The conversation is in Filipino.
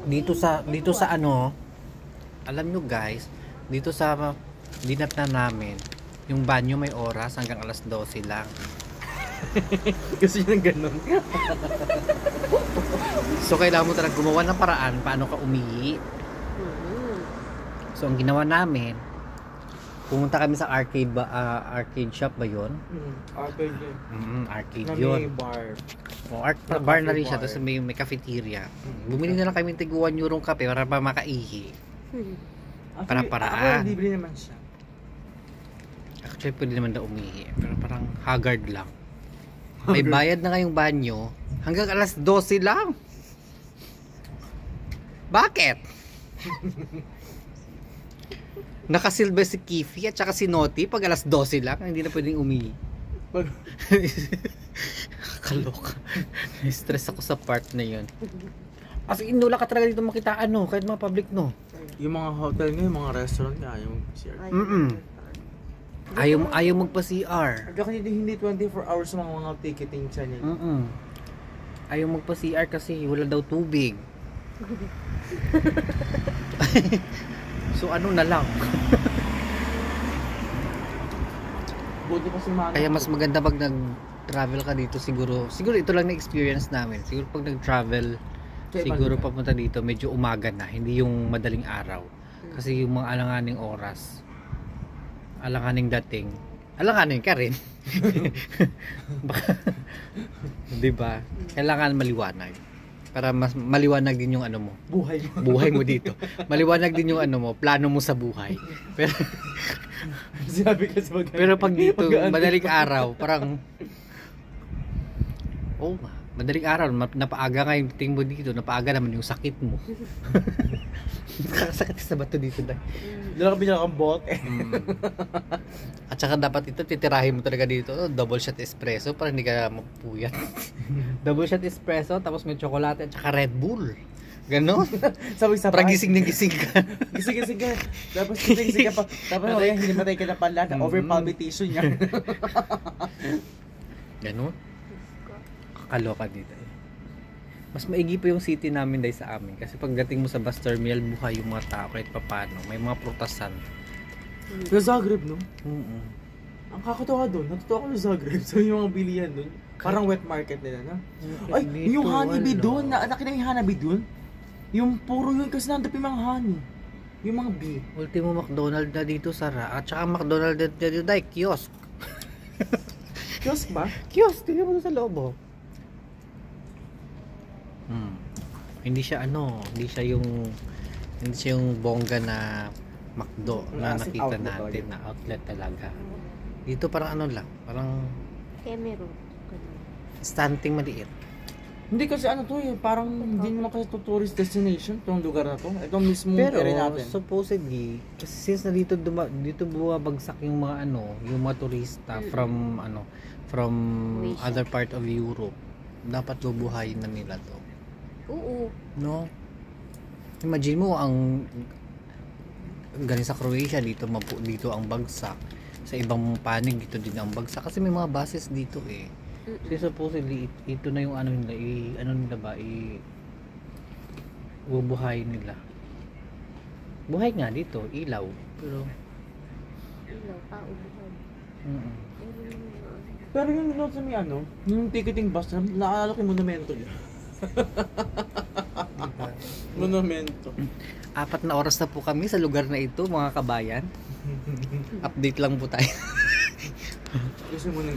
Dito sa ano, alam nyo guys, dito sa dinat na namin, yung banyo may oras hanggang alas 12 lang. Gusto nyo ng ganun. So kailangan mo talaga gumawa ng paraan paano ka umihi. So ang ginawa namin, pumunta kami sa arcade shop ba yun? Arcade yun. Arcade Na yun. may bar. Bar na rin siya, tapos may cafeteria. Bumili na lang kami ng tig 1 eurong kape para pa makaihi. Para-paraan. Ako, libre naman siya. Actually, pwede naman daw umihi. Pero parang haggard lang. May bayad na kayong banyo hanggang alas 12 lang. Bakit? Nakasilba si Kifi at saka si Noti pag alas 12 lang, hindi na pwedeng umihi. Kaloka. Stress ako sa part na yun. As in, wala ka talaga dito makita kahit mga public Yung mga hotel nga, yung mga restaurant nga, yung CR. Ayaw magpa-CR. Hanggang hindi 24 hours mga ticketing siya niya. Ayaw magpa-CR kasi wala daw tubig. So ano na lang. Buti pa si Mano. Kaya mas maganda pag nag-travel ka dito siguro ito lang na experience namin. Siguro pag nag-travel siguro papunta dito medyo umaga na, hindi yung madaling araw. Kasi yung mga alanganing oras, alanganing dating, alanganin ka rin. Diba? Kailangan maliwanag. Para mas maliwanag din yung ano mo. Buhay mo dito. Maliwanag din yung ano mo, plano mo sa buhay. Pero pero pag dito, madaling araw, parang madaling araw, napaaga nga yung tingin mo dito, napaaga naman yung sakit mo. Nakakasakit sa bato dito dahil. Doon ka bilang ang bote. At saka dapat ito, titirahin mo talaga dito, double shot espresso para hindi ka mapuyat. Double shot espresso, tapos may tsokolate at saka Red Bull. Ganon. Sabay-sabay. Parang gising na gising ka. Gising ka. Tapos gising ka pa. Tapos hindi matay ka na pala. Over palpitation niya. Ganon. Kakaloka dito eh. Mas maigi pa yung city namin dahil sa amin. Kasi pagdating mo sa bus terminal, buhay yung mga tao kahit papano. May mga prutasan. Sa Zagreb, no? Ang kakatawa doon, natutuwa ko sa Zagreb. So yung mga bilihan doon, parang wet market nila, na? Ay, dito, yung honeybee doon, nakita yung honeybee doon? Yung puro yun kasi nandap yung mga honey. Yung mga bee. Ultimo McDonald na dito, Sara. At saka McDonald na dito dahil kiosk. Kiosk ba? Kiosk, tingnan mo sa loob, oh. Hindi siya yung bongga na McDo na nakita natin na outlet talaga. Dito parang parang Cameron. stunting maliit. Hindi kasi parang hindi naman kasi to tourist destination itong lugar na to. Itong mismo area natin. Supposedly, kasi since na dito bumabagsak yung mga yung mga turista from other part of Europe, dapat bubuhayin na nila to. Oo. No? Imagine mo galing sa Croatia dito ang bagsak. Sa ibang panig dito din ang bagsak kasi may mga buses dito eh. So supposedly ito na yung bubuhay nila. Buhay nga dito, ilaw. Pero Ilaw, ubuhan. Pero yung sa may yung ticketing bus, naalala ko yung monumento niya. Monumento. 4 na oras na po kami sa lugar na ito, mga kabayan. Update lang po tayo. Gusto mo nang